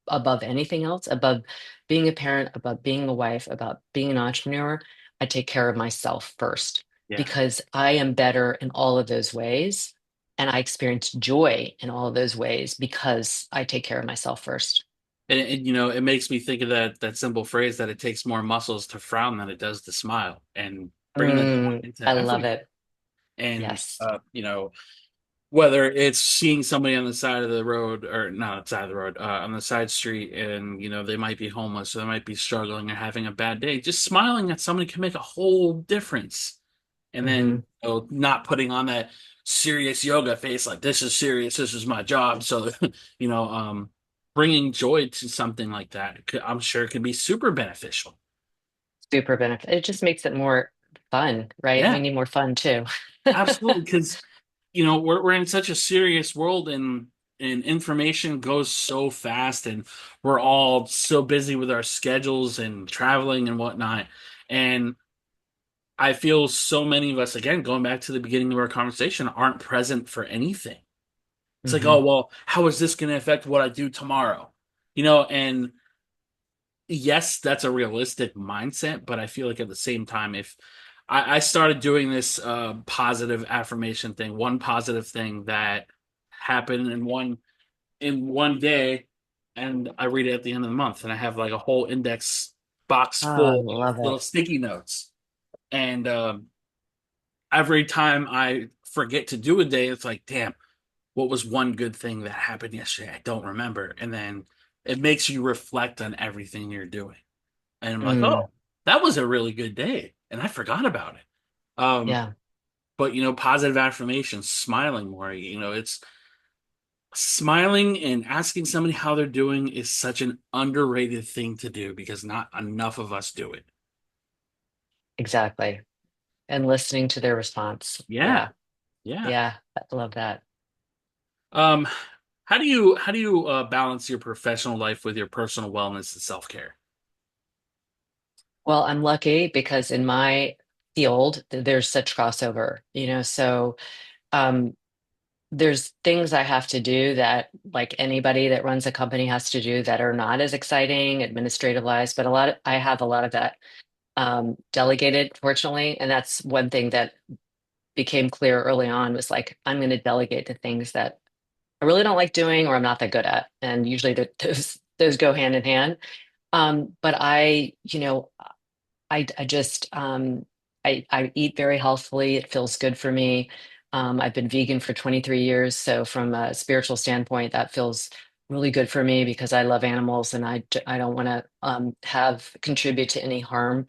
above anything else, above being a parent, above being a wife, about being an entrepreneur, I take care of myself first Yeah. because I am better in all of those ways. And I experience joy in all of those ways because I take care of myself first. And it makes me think of that simple phrase that it takes more muscles to frown than it does to smile, and bringing that joy into I love everything. it. And Yes. whether it's seeing somebody on the side of the road, or not on the side of the road, on the side street, and they might be homeless or they might be struggling or having a bad day, just smiling at somebody can make a whole difference. And then Hmm. not putting on that serious yoga face like this is serious, this is my job. So you know bringing joy to something like that, I'm sure it could be super beneficial. Super benefit. It just makes it more fun, right? We Yeah, need more fun too. absolutely. Because we're in such a serious world, and information goes so fast, and we're all so busy with our schedules and traveling and whatnot. And I feel so many of us, again, going back to the beginning of our conversation, aren't present for anything. It's like, Hmm. oh, well, how is this going to affect what I do tomorrow? And yes, that's a realistic mindset, but I feel like at the same time, if I started doing this positive affirmation thing, one positive thing that happened in one day, and I read it at the end of the month, and I have like a whole index box Oh, I full of love little it. sticky notes. And every time I forget to do a day, it's like, damn, what was one good thing that happened yesterday? I don't remember. And then it makes you reflect on everything you're doing. And I'm like, Mm, oh, that was a really good day. And I forgot about it. Um, yeah, but positive affirmations, smiling more, it's smiling and asking somebody how they're doing is such an underrated thing to do because not enough of us do it. exactly. And listening to their response. Yeah, Yeah. yeah. Yeah. I love that. Um, how do you balance your professional life with your personal wellness and self-care? Well, I'm lucky because in my field, there's such crossover, so um, there's things I have to do that like anybody that runs a company has to do that are not as exciting administrative wise, but I have a lot of that delegated, fortunately. And that's one thing that became clear early on, was like, I'm going to delegate the things that I really don't like doing or I'm not that good at. And usually those go hand in hand. But I just I eat very healthfully. It feels good for me. I've been vegan for 23 years, so from a spiritual standpoint, that feels really good for me because I love animals and I don't want to have contribute to any harm.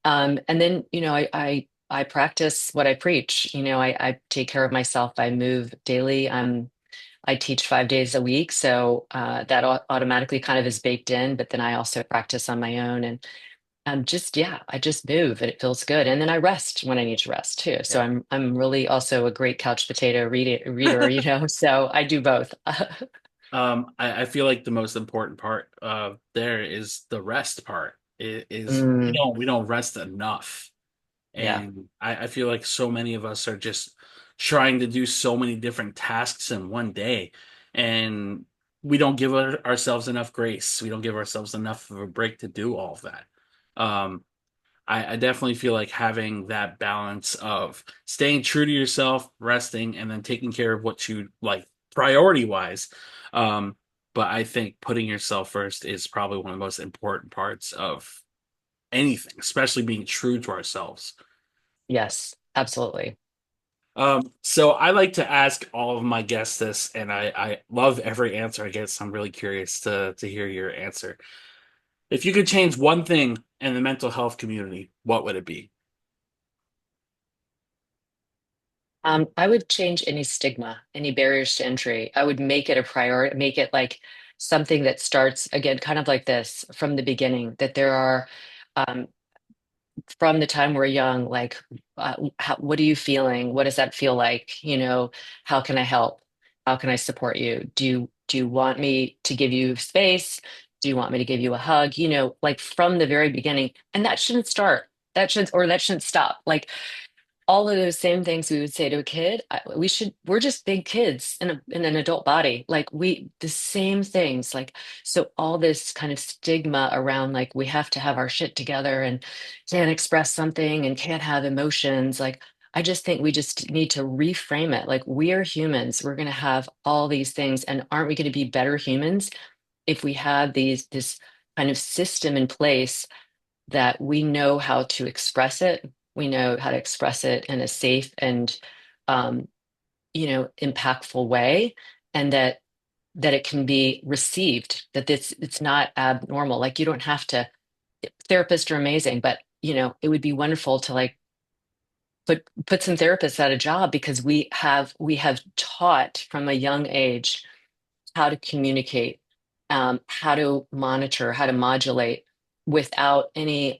And then I practice what I preach. I take care of myself. I move daily. I teach 5 days a week, so that automatically kind of is baked in. But then I also practice on my own, and yeah, I just move and it feels good. And then I rest when I need to rest too. So Yeah. I'm really also a great couch potato reader, so I do both. I feel like the most important part there is the rest part. Is we Mm, don't rest enough. yeah. And I feel like so many of us are just trying to do so many different tasks in one day. and we don't give ourselves enough grace. We don't give ourselves enough of a break to do all of that. Um, I definitely feel like having that balance of staying true to yourself, resting, and then taking care of what you like priority wise. Um, but I think putting yourself first is probably one of the most important parts of anything, especially being true to ourselves. Yes, absolutely. So I like to ask all of my guests this, and I love every answer I get. So I'm really curious to hear your answer. If you could change one thing in the mental health community, what would it be? I would change any stigma, any barriers to entry. I would make it a priority, make it like something that starts again, kind of like this from the beginning, that there are um, from the time we're young, like, what are you feeling? What does that feel like? How can I help? How can I support you? Do you want me to give you space? Do you want me to give you a hug? Like from the very beginning, and that shouldn't start. That shouldn't stop. Like all of those same things we would say to a kid, we're just big kids in an adult body. Like the same things. Like, so all this kind of stigma around like we have to have our shit together and can't express something and can't have emotions. Like, I just think we just need to reframe it. Like, we are humans. We're going to have all these things. And aren't we going to be better humans if we have this kind of system in place that we know how to express it. We know how to express it in a safe and, um, impactful way, and that it can be received. That it's not abnormal. Like you don't have to. Therapists are amazing, but it would be wonderful to like put some therapists at a job because we have taught from a young age how to communicate, how to monitor, how to modulate without any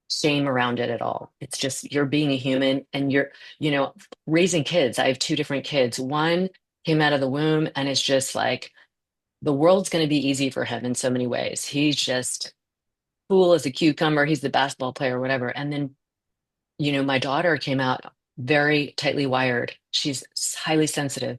shame around it at all. It's just you're being a human and you know, raising kids. I have two different kids. One came out of the womb and it's just like the world's going to be easy for him in so many ways. He's just cool as a cucumber. He's the basketball player, or whatever. And then, my daughter came out very tightly wired. She's highly sensitive,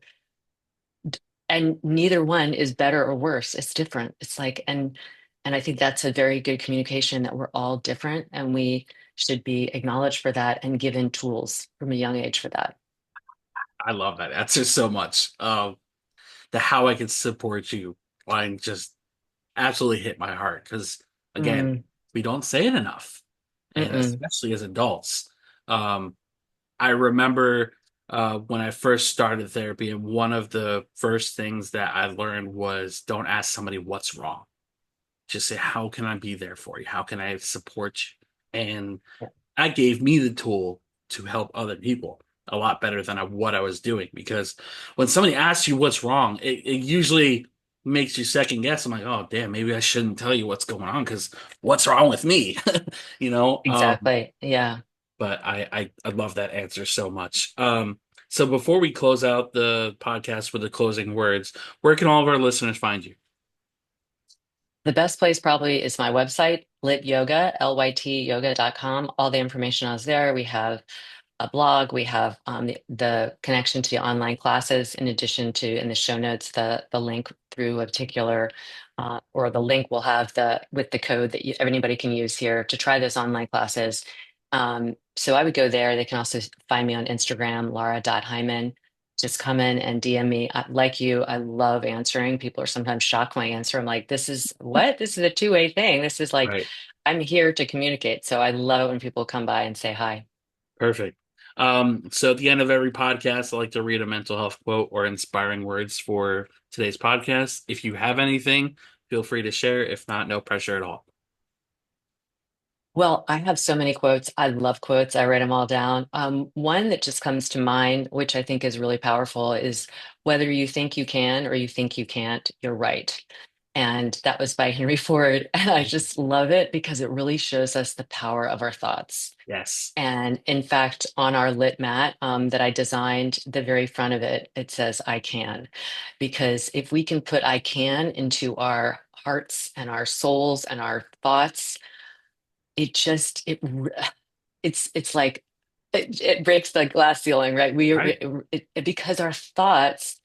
and neither one is better or worse. It's different. It's like, and I think that's a very good communication that we're all different and we should be acknowledged for that and given tools from a young age for that. I love that answer so much. The how I can support you line just absolutely hit my heart because again, Mm, we don't say it enough, and mm-mm. especially as adults. Um, I remember when I first started therapy, and one of the first things that I learned was don't ask somebody what's wrong. Just say, how can I be there for you? How can I support you? And Yeah, that gave me the tool to help other people a lot better than what I was doing. Because when somebody asks you what's wrong, it usually makes you second guess. I'm like, oh, damn, maybe I shouldn't tell you what's going on because what's wrong with me? you know? Um, exactly. Yeah. but I love that answer so much. So before we close out the podcast with the closing words, where can all of our listeners find you? The best place probably is my website, Lit Yoga, lytyoga.com. All the information is there. We have a blog. We have the connection to the online classes, in addition to in the show notes the link through a particular or the link will have the with the code that anybody can use here to try those online classes. So I would go there. They can also find me on Instagram, Lara.Heimann. Just come in and DM me. Like you, I love answering. People are sometimes shocked when I answer. I'm like, this is what? This is a two-way thing. This is like, Right. I'm here to communicate. So I love it when people come by and say hi. Perfect. So at the end of every podcast, I like to read a mental health quote or inspiring words for today's podcast. If you have anything, feel free to share. If not, no pressure at all. Well, I have so many quotes. I love quotes. I write them all down. One that just comes to mind, which I think is really powerful, is whether you think you can or you think you can't, you're right. And that was by Henry Ford. And I just love it because it really shows us the power of our thoughts. Yes. And in fact, on our lit mat that I designed, the very front of it, it says I can. Because if we can put I can into our hearts and our souls and our thoughts, it just it's like it breaks the glass ceiling, right? Right. Because our thoughts.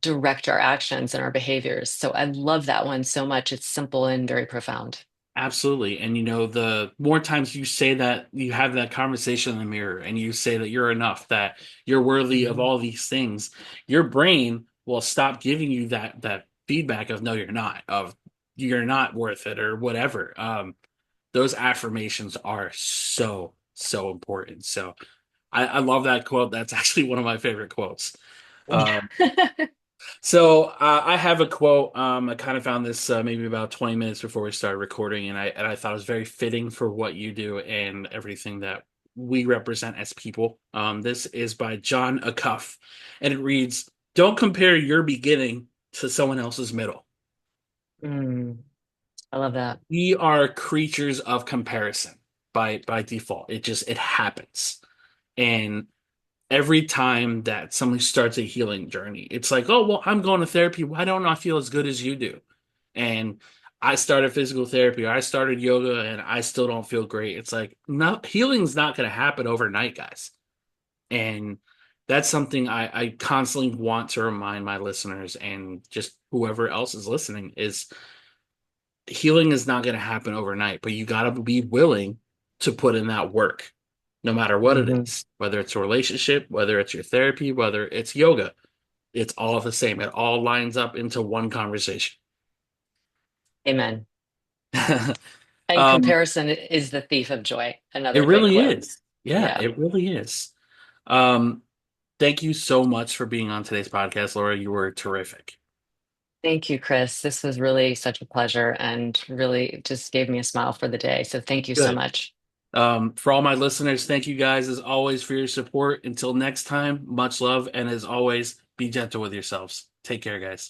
direct our actions and our behaviors. So I love that one so much. It's simple and very profound. Absolutely. And the more times you say that, you have that conversation in the mirror and you say that you're enough, that you're worthy of Mhm. all these things, your brain will stop giving you that feedback of no, you're not, of you're not worth it or whatever. Those affirmations are so, so important. So I love that quote. That's actually one of my favorite quotes. Yeah. Um, so I have a quote. I kind of found this maybe about 20 minutes before we started recording, and I thought it was very fitting for what you do and everything that we represent as people. This is by John Acuff, and it reads, "Don't compare your beginning to someone else's middle. Mm, I love that. We are creatures of comparison by default. It happens, and." Every time that somebody starts a healing journey, it's like, oh, well, I'm going to therapy. Why don't I feel as good as you do? And I started physical therapy or I started yoga and I still don't feel great. It's like, no, healing's not going to happen overnight, guys. And that's something I constantly want to remind my listeners and just whoever else is listening is healing is not going to happen overnight, but you got to be willing to put in that work, no matter what it Hmm. is, whether it's a relationship, whether it's your therapy, whether it's yoga, it's all the same. It all lines up into one conversation. Amen. And um, comparison is the thief of joy. it Another great really quote. is. Yeah, Yeah. it really is. Um, Thank you so much for being on today's podcast, Laura. You were terrific. Thank you, Chris. This was really such a pleasure and really just gave me a smile for the day. So thank you so Good. much. For all my listeners, thank you guys as always for your support. Until next time, much love. And as always, be gentle with yourselves. Take care, guys.